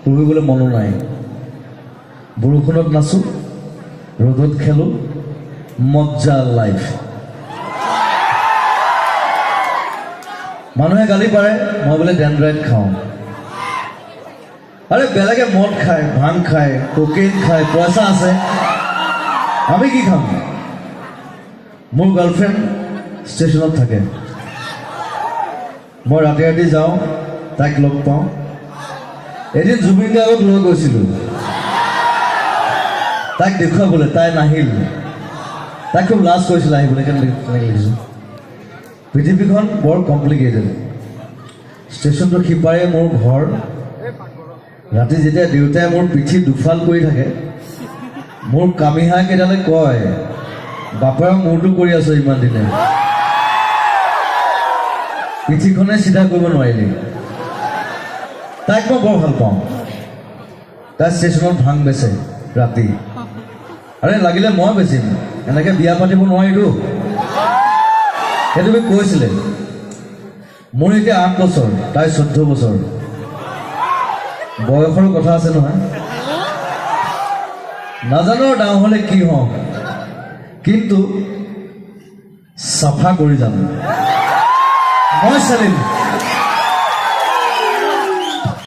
পঢ়িবলৈ মনো নাই বৰষুণত নাচো ৰ'দত খেলো মজ্জা লাইফ মানুহে গালি পাৰে মই বোলে ডেনড্ৰাইট খাওঁ আৰে বেলেগে মদ খায় ভাং খায় কোকেইন খায় পইচা আছে আমি কি খাম মোৰ গাৰ্লফ্ৰেণ্ড ষ্টেচনত থাকে মই ৰাতি ৰাতি যাওঁ তাইক লগ পাওঁ এদিন জুবিন গাৰ্গক লৈ গৈছিলোঁ তাইক দেখুৱাবলৈ তাই নাহিল তাইক খুব লাজ কৰিছিল আহিবলৈ কেনেকৈ লিখিছোঁ পৃথিৱীখন বৰ কমপ্লিকেটেড ষ্টেচনটোৰ সিপাৰে মোৰ ঘৰ ৰাতি যেতিয়া দেউতাই মোৰ পিঠি দুফাল কৰি থাকে মোৰ কামিহাকেইডালে কয় বাপেৰক মূৰটো কৰি আছো ইমান দিনে পিঠিখনে চিধা কৰিব নোৱাৰিলি তাইক মই বৰ ভাল পাওঁ তাই ষ্টেচনত ভাং বেচে ৰাতি আৰে লাগিলে মই বেচিম এনেকৈ বিয়া পাতিব নোৱাৰিতো সেইটো মোক কৈছিলে মোৰ এতিয়া 8 বছৰ তাই 14 বছৰ বয়সৰ কথা আছে নহয় নাজানো ডাঙৰ হ'লে কি হওঁ কিন্তু চাফা কৰি যাম মই চালিম